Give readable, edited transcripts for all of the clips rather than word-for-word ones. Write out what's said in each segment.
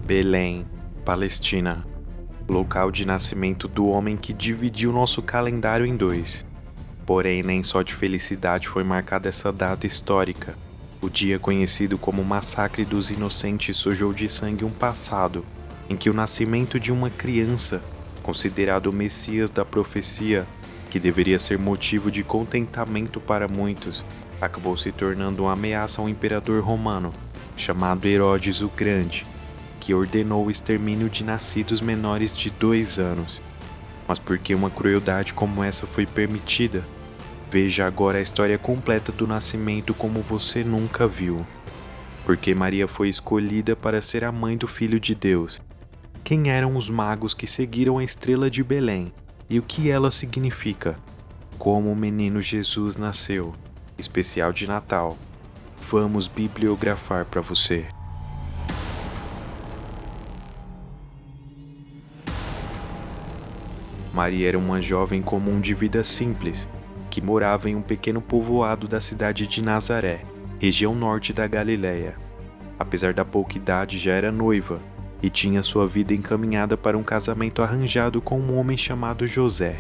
Belém, Palestina, local de nascimento do homem que dividiu nosso calendário em dois. Porém, nem só de felicidade foi marcada essa data histórica. O dia conhecido como Massacre dos Inocentes sujou de sangue um passado em que o nascimento de uma criança, considerado o Messias da profecia, que deveria ser motivo de contentamento para muitos, acabou se tornando uma ameaça ao imperador romano, chamado Herodes o Grande, que ordenou o extermínio de nascidos menores de 2 anos. Mas por que uma crueldade como essa foi permitida? Veja agora a história completa do nascimento como você nunca viu. Porque Maria foi escolhida para ser a mãe do Filho de Deus. Quem eram os magos que seguiram a estrela de Belém? E o que ela significa? Como o menino Jesus nasceu? Especial de Natal. Vamos bibliografar para você. Maria era uma jovem comum de vida simples, que morava em um pequeno povoado da cidade de Nazaré, região norte da Galiléia. Apesar da pouca idade, já era noiva e tinha sua vida encaminhada para um casamento arranjado com um homem chamado José,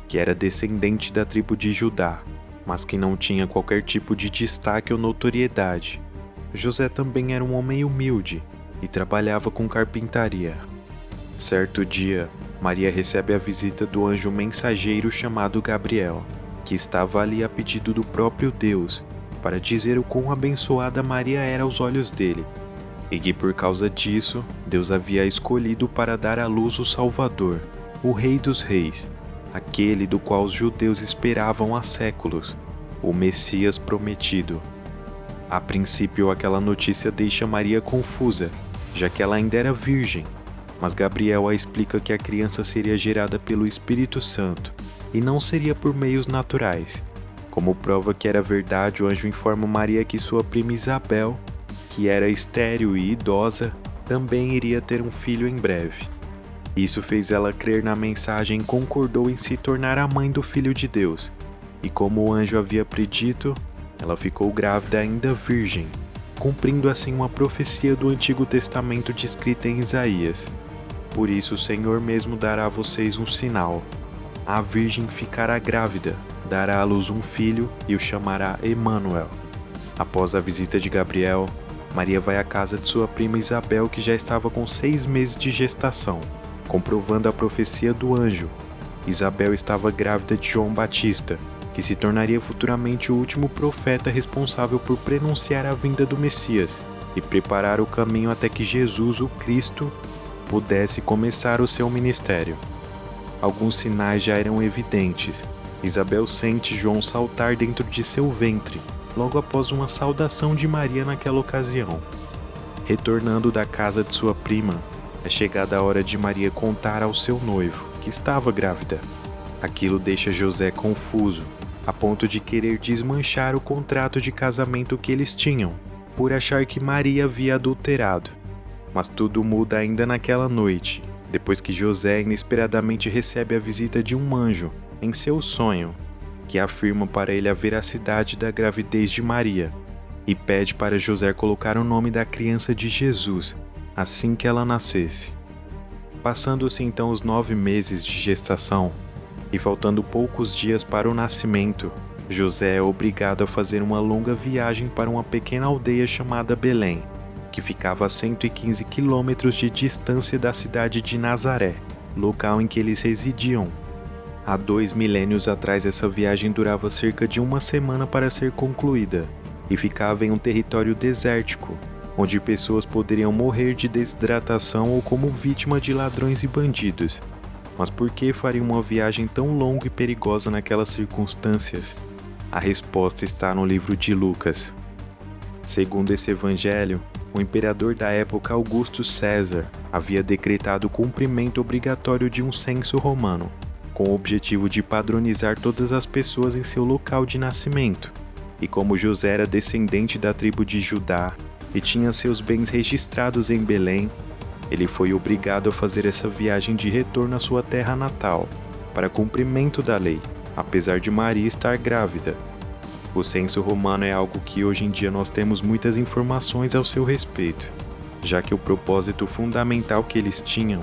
que era descendente da tribo de Judá, mas que não tinha qualquer tipo de destaque ou notoriedade. José também era um homem humilde e trabalhava com carpintaria. Certo dia, Maria recebe a visita do anjo mensageiro chamado Gabriel, que estava ali a pedido do próprio Deus, para dizer o quão abençoada Maria era aos olhos dele, e que por causa disso, Deus havia escolhido para dar à luz o Salvador, o Rei dos Reis, aquele do qual os judeus esperavam há séculos, o Messias prometido. A princípio, aquela notícia deixa Maria confusa, já que ela ainda era virgem, mas Gabriel a explica que a criança seria gerada pelo Espírito Santo e não seria por meios naturais. Como prova que era verdade, o anjo informa Maria que sua prima Isabel, que era estéril e idosa, também iria ter um filho em breve. Isso fez ela crer na mensagem e concordou em se tornar a mãe do Filho de Deus. E como o anjo havia predito, ela ficou grávida ainda virgem, cumprindo assim uma profecia do Antigo Testamento descrita em Isaías. Por isso o Senhor mesmo dará a vocês um sinal. A virgem ficará grávida, dará à luz um filho e o chamará Emanuel. Após a visita de Gabriel, Maria vai à casa de sua prima Isabel, que já estava com 6 meses de gestação, comprovando a profecia do anjo. Isabel estava grávida de João Batista, que se tornaria futuramente o último profeta responsável por prenunciar a vinda do Messias e preparar o caminho até que Jesus, o Cristo, pudesse começar o seu ministério. Alguns sinais já eram evidentes. Isabel sente João saltar dentro de seu ventre, logo após uma saudação de Maria naquela ocasião. Retornando da casa de sua prima, é chegada a hora de Maria contar ao seu noivo que estava grávida. Aquilo deixa José confuso, a ponto de querer desmanchar o contrato de casamento que eles tinham, por achar que Maria havia adulterado. Mas tudo muda ainda naquela noite, depois que José inesperadamente recebe a visita de um anjo em seu sonho, que afirma para ele a veracidade da gravidez de Maria e pede para José colocar o nome da criança de Jesus assim que ela nascesse. Passando-se então os 9 meses de gestação e faltando poucos dias para o nascimento, José é obrigado a fazer uma longa viagem para uma pequena aldeia chamada Belém, que ficava a 115 quilômetros de distância da cidade de Nazaré, local em que eles residiam. Há 2 milênios atrás, essa viagem durava cerca de 1 semana para ser concluída e ficava em um território desértico, onde pessoas poderiam morrer de desidratação ou como vítima de ladrões e bandidos. Mas por que faria uma viagem tão longa e perigosa naquelas circunstâncias? A resposta está no livro de Lucas. Segundo esse evangelho, o imperador da época, Augusto César, havia decretado o cumprimento obrigatório de um censo romano, com o objetivo de padronizar todas as pessoas em seu local de nascimento. E como José era descendente da tribo de Judá e tinha seus bens registrados em Belém, ele foi obrigado a fazer essa viagem de retorno à sua terra natal, para cumprimento da lei, apesar de Maria estar grávida. O censo romano é algo que hoje em dia nós temos muitas informações ao seu respeito. já que o propósito fundamental que eles tinham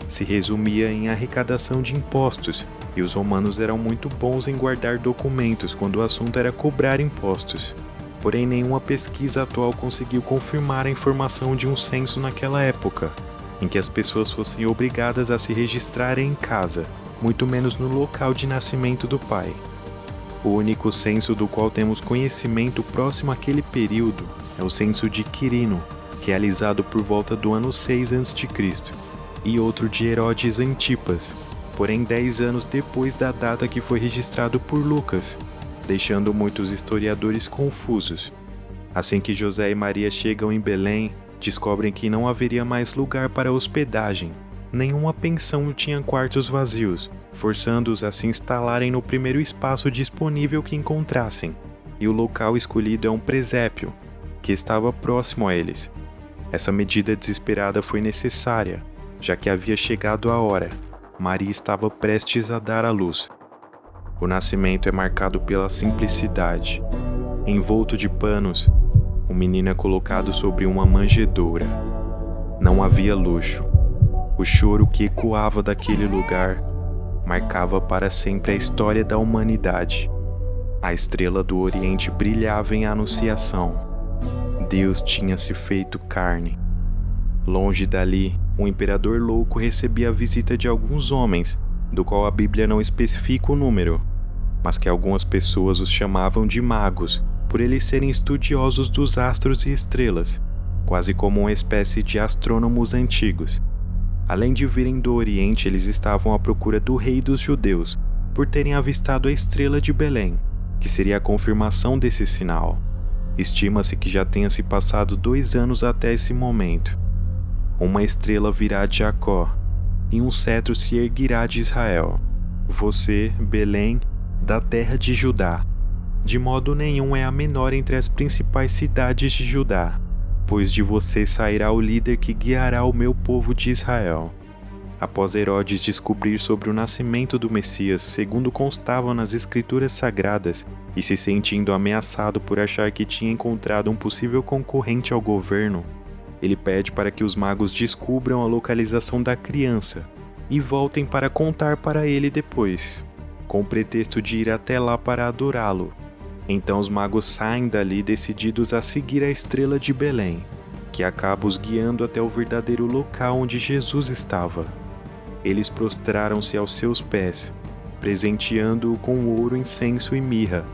se resumia em arrecadação de impostos, e os romanos eram muito bons em guardar documentos quando o assunto era cobrar impostos. Porém, nenhuma pesquisa atual conseguiu confirmar a informação de um censo naquela época, em que as pessoas fossem obrigadas a se registrarem em casa, muito menos no local de nascimento do pai. O único censo do qual temos conhecimento próximo àquele período é o censo de Quirino, realizado por volta do ano 6 a.C., e outro de Herodes Antipas, porém 10 anos depois da data que foi registrado por Lucas, deixando muitos historiadores confusos. Assim que José e Maria chegam em Belém, descobrem que não haveria mais lugar para hospedagem. Nenhuma pensão tinha quartos vazios, forçando-os a se instalarem no primeiro espaço disponível que encontrassem, e o local escolhido é um presépio, que estava próximo a eles. Essa medida desesperada foi necessária, já que havia chegado a hora. Maria estava prestes a dar à luz. O nascimento é marcado pela simplicidade. Envolto de panos, o menino é colocado sobre uma manjedoura. Não havia luxo. O choro que ecoava daquele lugar marcava para sempre a história da humanidade. A estrela do Oriente brilhava em anunciação. Deus tinha se feito carne. Longe dali, um imperador louco recebia a visita de alguns homens, do qual a Bíblia não especifica o número, mas que algumas pessoas os chamavam de magos, por eles serem estudiosos dos astros e estrelas, quase como uma espécie de astrônomos antigos. Além de virem do Oriente, eles estavam à procura do rei dos judeus, por terem avistado a estrela de Belém, que seria a confirmação desse sinal. Estima-se que já tenha se passado 2 anos até esse momento. Uma estrela virá de Jacó, e um cetro se erguirá de Israel. Você, Belém, da terra de Judá, de modo nenhum é a menor entre as principais cidades de Judá, pois de você sairá o líder que guiará o meu povo de Israel. Após Herodes descobrir sobre o nascimento do Messias, segundo constava nas escrituras sagradas, e se sentindo ameaçado por achar que tinha encontrado um possível concorrente ao governo, ele pede para que os magos descubram a localização da criança e voltem para contar para ele depois, com o pretexto de ir até lá para adorá-lo. Então os magos saem dali decididos a seguir a estrela de Belém, que acaba os guiando até o verdadeiro local onde Jesus estava. Eles prostraram-se aos seus pés, presenteando-o com ouro, incenso e mirra.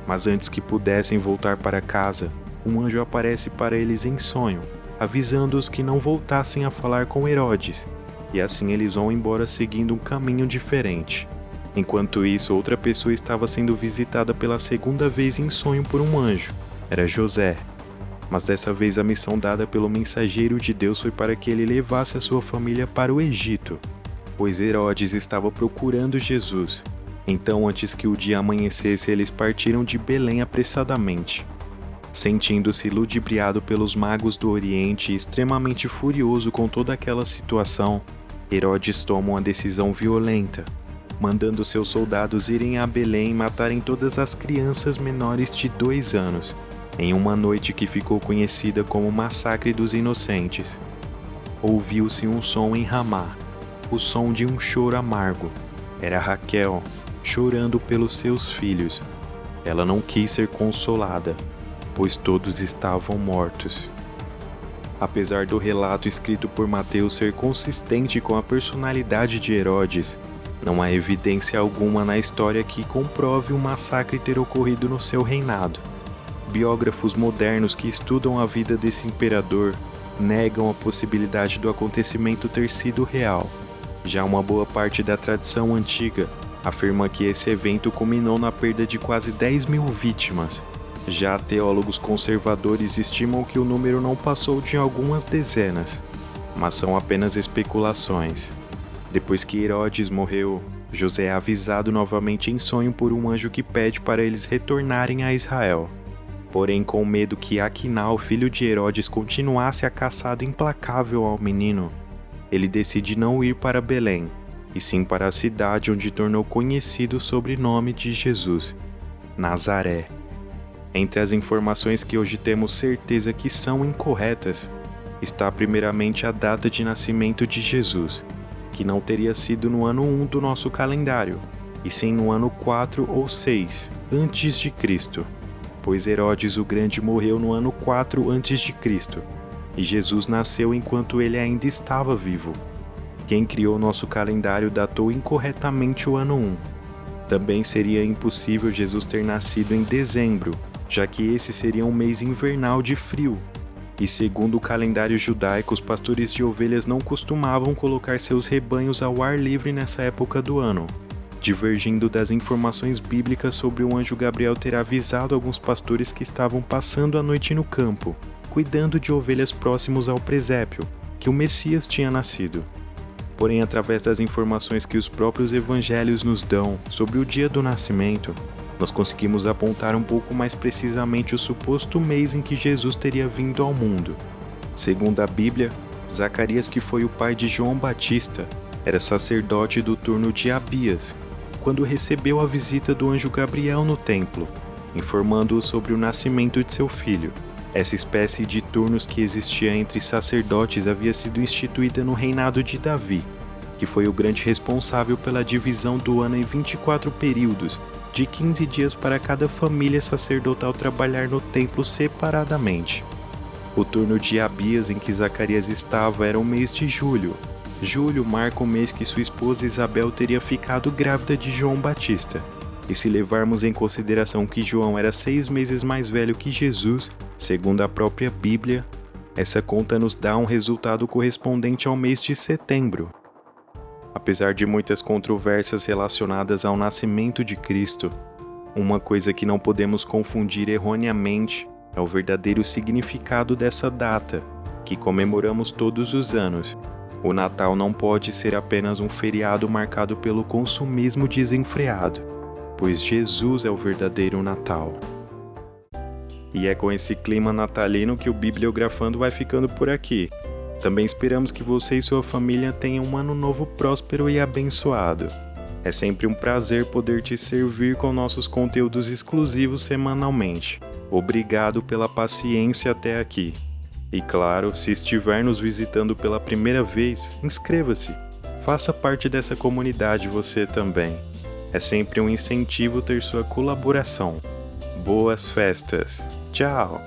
Mas antes que pudessem voltar para casa, um anjo aparece para eles em sonho, avisando-os que não voltassem a falar com Herodes, e assim eles vão embora seguindo um caminho diferente. Enquanto isso, outra pessoa estava sendo visitada pela segunda vez em sonho por um anjo. Era José. Mas dessa vez a missão dada pelo mensageiro de Deus foi para que ele levasse a sua família para o Egito, pois Herodes estava procurando Jesus. Então, antes que o dia amanhecesse, eles partiram de Belém apressadamente. Sentindo-se ludibriado pelos magos do Oriente e extremamente furioso com toda aquela situação, Herodes toma uma decisão violenta, mandando seus soldados irem a Belém e matarem todas as crianças menores de 2 anos, em uma noite que ficou conhecida como Massacre dos Inocentes. Ouviu-se um som em Ramá, o som de um choro amargo. Era Raquel, chorando pelos seus filhos. Ela não quis ser consolada, pois todos estavam mortos. Apesar do relato escrito por Mateus ser consistente com a personalidade de Herodes, não há evidência alguma na história que comprove um massacre ter ocorrido no seu reinado. Biógrafos modernos que estudam a vida desse imperador negam a possibilidade do acontecimento ter sido real. Já uma boa parte da tradição antiga afirma que esse evento culminou na perda de quase 10.000 vítimas. Já teólogos conservadores estimam que o número não passou de algumas dezenas, mas são apenas especulações. Depois que Herodes morreu, José é avisado novamente em sonho por um anjo que pede para eles retornarem a Israel. Porém, com medo que Aquinau, filho de Herodes, continuasse a caçada implacável ao menino, ele decide não ir para Belém, e sim para a cidade onde tornou conhecido o sobrenome de Jesus, Nazaré. Entre as informações que hoje temos certeza que são incorretas, está primeiramente a data de nascimento de Jesus, que não teria sido no ano 1 do nosso calendário, e sim no ano 4 ou 6 antes de Cristo, pois Herodes o Grande morreu no ano 4 antes de Cristo, e Jesus nasceu enquanto ele ainda estava vivo. Quem criou nosso calendário datou incorretamente o ano 1. Também seria impossível Jesus ter nascido em dezembro, já que esse seria um mês invernal de frio. E segundo o calendário judaico, os pastores de ovelhas não costumavam colocar seus rebanhos ao ar livre nessa época do ano, divergindo das informações bíblicas sobre o anjo Gabriel ter avisado alguns pastores que estavam passando a noite no campo, cuidando de ovelhas próximos ao presépio, que o Messias tinha nascido. Porém, através das informações que os próprios evangelhos nos dão sobre o dia do nascimento, nós conseguimos apontar um pouco mais precisamente o suposto mês em que Jesus teria vindo ao mundo. Segundo a Bíblia, Zacarias, que foi o pai de João Batista, era sacerdote do turno de Abias, quando recebeu a visita do anjo Gabriel no templo, informando-o sobre o nascimento de seu filho. Essa espécie de turnos que existia entre sacerdotes havia sido instituída no reinado de Davi, que foi o grande responsável pela divisão do ano em 24 períodos, de 15 dias para cada família sacerdotal trabalhar no templo separadamente. O turno de Abias em que Zacarias estava era o mês de julho. Julho marca o mês que sua esposa Isabel teria ficado grávida de João Batista. E se levarmos em consideração que João era 6 meses mais velho que Jesus, segundo a própria Bíblia, essa conta nos dá um resultado correspondente ao mês de setembro. Apesar de muitas controvérsias relacionadas ao nascimento de Cristo, uma coisa que não podemos confundir erroneamente é o verdadeiro significado dessa data, que comemoramos todos os anos. O Natal não pode ser apenas um feriado marcado pelo consumismo desenfreado, pois Jesus é o verdadeiro Natal. E é com esse clima natalino que o Bibliografando vai ficando por aqui. Também esperamos que você e sua família tenham um ano novo próspero e abençoado. É sempre um prazer poder te servir com nossos conteúdos exclusivos semanalmente. Obrigado pela paciência até aqui. E claro, se estiver nos visitando pela primeira vez, inscreva-se. Faça parte dessa comunidade você também. É sempre um incentivo ter sua colaboração. Boas festas! Tchau!